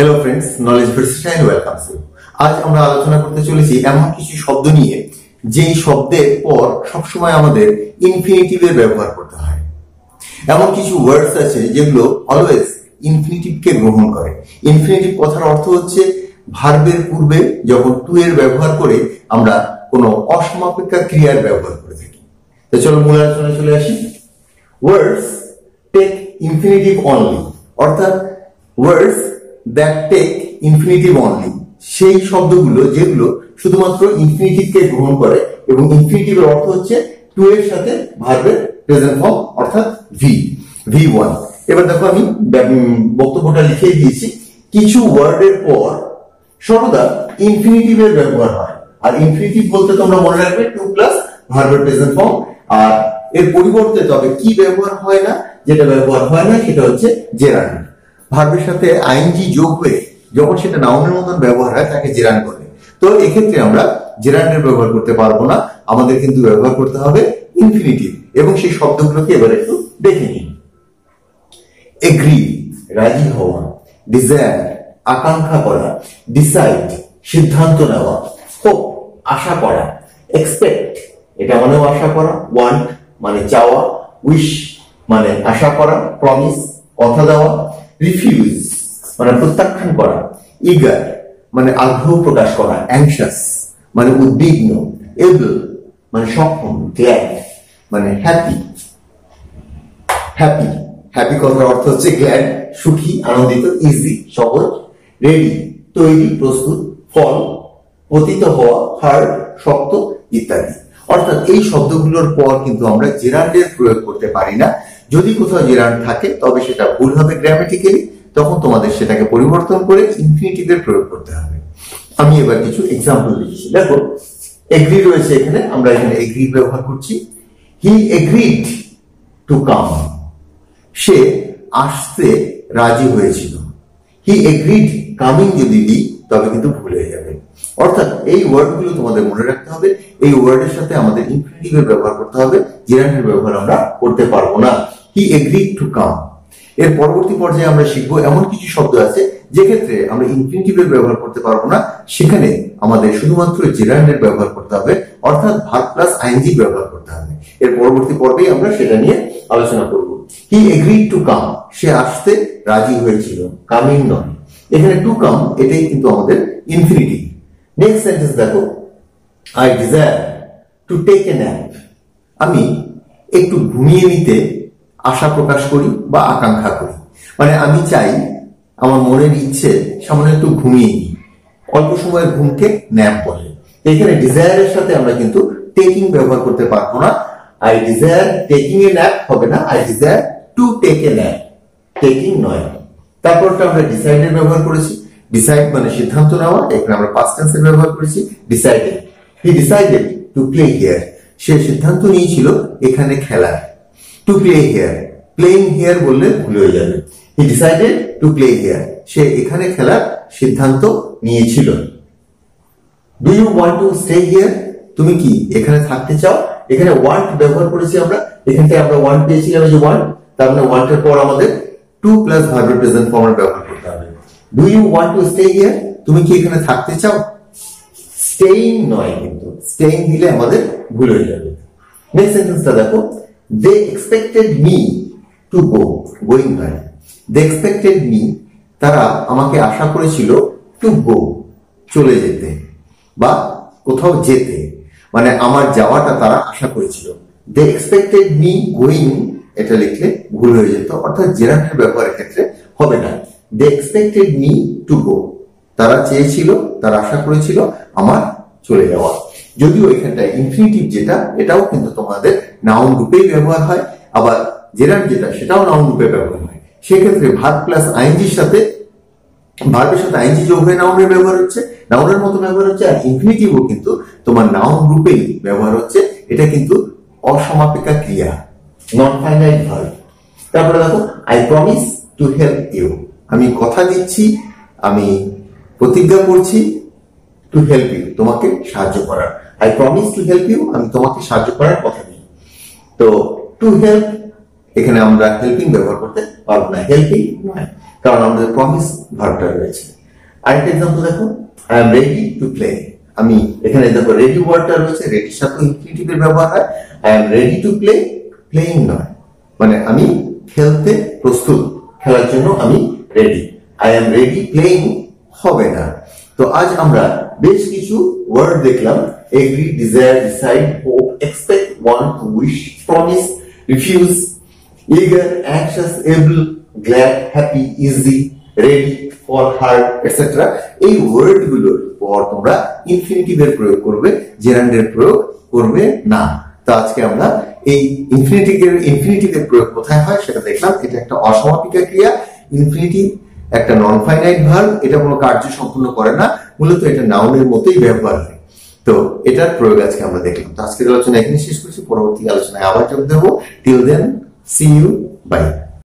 Hello friends, knowledge varsity welcome to. আজ আমরা আলোচনা করতে চলেছি এমন কিছু শব্দ নিয়ে যেই শব্দের পর সবসময় আমাদের ইনফিনিটিভের ব্যবহার করতে হয়। এমন কিছু ওয়ার্ডস আছে যেগুলো অলওয়েজ ইনফিনিটিভকে গ্রহণ করে। ইনফিনিটিভ কথার অর্থ হচ্ছে ভার্বের পূর্বে যখন টু এর ব্যবহার করে আমরা কোনো অসমাপিকা ক্রিয়ার ব্যবহার করে থাকি। তো চলো মূল আলোচনায় চলে আসি। ওয়ার্ডস টেক ইনফিনিটিভ অনলি, অর্থাৎ words that take infinitive only সেই শব্দগুলো যেগুলো শুধুমাত্র ইনফিনিটিভকে গ্রহণ করে এবং ইনফিনিটিভের অর্থ হচ্ছে টু এর সাথে ভার্বের প্রেজেন্ট ফর্ম অর্থাৎ V1। এবার দেখো আমি বক্তব্যটা লিখে দিয়েছি। কিছু ওয়ার্ডের পর সর্বদা ইনফিনিটিভের ব্যবহার হয়, আর ইনফিনিটিভ বলতে তোমরা মনে রাখবে টু প্লাস ভার্বের প্রেজেন্ট ফর্ম। আর এর পরিবর্তে তবে কি ব্যবহার হয় না, যেটা ব্যবহার হয় না সেটা হচ্ছে জেরান্ড। ভার্বের সাথে আইএনজি যোগ হয়ে যখন সেটা নাউনের মতন ব্যবহার হয় তাকে জেরান্ড বলে। তো এক্ষেত্রে আমরা জেরান্ডের ব্যবহার করতে পারবো না, আমাদের কিন্তু ব্যবহার করতে হবে ইনফিনিটিভ। এবং সেই শব্দগুলোকে এবার একটু দেখে নিই। এগ্রি রাজি হওয়া, ডিজায়ার আকাঙ্ক্ষা করা, ডিসাইড সিদ্ধান্ত নেওয়া, হোপ আশা করা, এক্সপেক্ট এটা মানেও আশা করা, ওয়ান্ট মানে চাওয়া, উইশ মানে আশা করা, প্রমিস কথা দেওয়া, রিফিউজ মানে প্রত্যাখ্যান করা, ইগার মানে আগ্রহ প্রকাশ করা, অ্যাংশাস মানে উদ্বিগ্ন, এবল মানে সক্ষম, গ্ল্যাড মানে হ্যাপি। হ্যাপি হ্যাপি কথার অর্থ হচ্ছে গ্ল্যাড সুখী আনন্দিত, ইজি সহজ, রেডি তৈরি প্রস্তুত, ফল পতিত হওয়া, হার্ড শক্ত ইত্যাদি। অর্থাৎ এই শব্দগুলোর পর কিন্তু আমরা জেরান্ডের প্রয়োগ করতে পারি না। যদি কোথাও জেরান্ড থাকে তবে সেটা ভুল হবে গ্রামাটিক্যালি, তখন তোমাদের সেটাকে পরিবর্তন করে ইনফিনিটিভের প্রয়োগ করতে হবে। আমি এবার কিছু এক্সাম্পল দিচ্ছি। দেখো এগ্রি রয়েছে এখানে, আমরা এখানে এগ্রি ব্যবহার করছি। হি এগ্রিড টু কাম, সে আসতে রাজি হয়েছিল। হি এগ্রিড কামিং যদি দিই তবে কিন্তু ভুল হয়ে যাবে। অর্থাৎ এই ওয়ার্ডগুলো তোমাদের মনে রাখতে হবে। এই ওয়ার্ডের সাথে আমাদের ইনফিনিটিভের ব্যবহার করতে হবে, জেরান্ডের ব্যবহার আমরা করতে পারবো না। হি এগ্রিড টু কাম। এর পরবর্তী পর্যায়ে আমরা শিখবো এমন কিছু শব্দ আছে যেক্ষেত্রে আমরা ইনফিনিটিভের ব্যবহার করতে পারবো না, সেখানে আমাদের শুধুমাত্র জেরান্ডের ব্যবহার করতে হবে, অর্থাৎ ভার্ব প্লাস আইএনজি ব্যবহার করতে হবে। এর পরবর্তী পর্বেই আমরা সেটা নিয়ে আলোচনা করব। হি এগ্রিড টু কাম, সে আসতে রাজি হয়েছিল, কামিং নয়। এখানে টু কাম এটাই কিন্তু আমাদের ইনফিনিটিভ। নেক্সট সেন্টেন্স দেখো, I desire to take a nap, আমি একটু ঘুমিয়ে নিতে আশা প্রকাশ করি বা আকাঙ্ক্ষা করি। মানে আমি চাই, আমার মনের ইচ্ছে সামান্য একটু ঘুমিয়ে নিই, অল্প সময়ের ঘুমকে ন্যাপ বলে। এখানে ডিজায়ারের সাথে আমরা কিন্তু টেকিং ব্যবহার করতে পারবো না। I desire taking a nap হবে না, I desire to take a nap, taking নয়। তারপরটা আমরা ডিসাইডের ব্যবহার করেছি। ডিসাইড মানে সিদ্ধান্ত নেওয়া, এখানে আমরা পাস্ট টেন্সের ব্যবহার করেছি decided. He decided to play here, সে সিদ্ধান্ত নিয়েছিল এখানে খেলার। To play here, playing here বললে ভুল হয়ে যাবে। He decided to play here, সে এখানে খেলার সিদ্ধান্ত নিয়েছিল। Do you want to stay here, তুমি কি এখানে থাকতে চাও? এখানে ওয়ান্ট ব্যবহার করেছি আমরা, এখান থেকে আমরা ওয়ান্ট পেয়েছিলাম যে ওয়ান্ট, তার মানে ওয়ান্টের পর আমাদের টু প্লাস ভার্বের প্রেজেন্ট ফর্মের ব্যবহার করতে হবে। Do you want to stay here, তুমি কি এখানে থাকতে চাও? স্টেইং নয়, কিন্তু স্টেইং দিলে আমাদের ভুল হয়ে যাবে। নেক্সট সেন্টেন্সটা দেখো, they expected me to go, going নয়। they expected me, তারা আমাকে আশা করেছিল to go, চলে যেতে বা কোথাও যেতে, মানে আমার যাওয়াটা তারা আশা করেছিল। they expected me going এটা লিখলে ভুল হয়ে যেত, অর্থাৎ জেরান্ডের ব্যবহারের ক্ষেত্রে হবে না। they expected me to go, তারা চেয়েছিল, তারা আশা করেছিল আমার চলে যাওয়া। যদিও এখানটা ইনফিনিটিভ যেটা, এটাও কিন্তু তোমাদের নাউন রূপেই ব্যবহার হয়, আবার জেরান্ড যেটা সেটাও নাউন রূপে ব্যবহার হয়। সেক্ষেত্রে ভার্ব প্লাস আইএনজির সাথে, ভার্বের সাথে আইএনজি যোগ হয়ে নাউনের ব্যবহার হচ্ছে, নাউনের মতো ব্যবহার হচ্ছে। আর ইনফিনিটিভও কিন্তু তোমার নাউন রূপেই ব্যবহার হচ্ছে। এটা কিন্তু অসমাপিকা ক্রিয়া, নন ফাইনাইট ভার্ব। তারপরে দেখো, I promise to help you, আমি কথা দিচ্ছি, আমি প্রতিজ্ঞা করছি টু হেল্প ইউ, তোমাকে সাহায্য করার। I promise to help you, আমি তোমাকে সাহায্য করার কথা দিই। তো টু হেল্প, এখানে আমরা হেল্পিং ব্যবহার করতে পারবো না, হেল্পিং নয়। কারণ আমাদের প্রমিস ভার্বটা রয়েছে। আরেকটা এক্সাম্পল দেখো, I am ready to play. আমি এখানে দেখো রেডি ওয়ার্ডটা রয়েছে, রেডির সাথে ইনফিনিটিভের ব্যবহার হয়। I am ready to play, playing নয়, মানে আমি খেলতে প্রস্তুত, খেলার জন্য আমি ready. I am ready playing হবে না। তো আজ আমরা বেশ কিছু ওয়ার্ড দেখলাম, agree, desire, decide, hope, expect, want, wish, promise, refuse, eager, anxious, able, glad, happy, easy, ready, for, hard, etc. এই ওয়ার্ড গুলোর পর তোমরা ইনফিনিটিভের প্রয়োগ করবে, জেরান্ডের প্রয়োগ করবে না। তো আজকে আমরা এই ইনফিনিটিভের প্রয়োগ কোথায় হয় সেটা দেখলাম। এটা একটা অসমাপিকা ক্রিয়া। ইনফিনিটিভ একটা নন ফাইনাইট ভার্ব, এটা কোনো কার্য সম্পূর্ণ করে না, মূলত এটা নাউনের মতোই ব্যবহার হয়। তো এটার প্রয়োগ আজকে আমরা দেখলাম। তো আজকের আলোচনা এখানে শেষ করছি, পরবর্তী আলোচনায় আবার যোগ দেবো। Till then, see you, bye.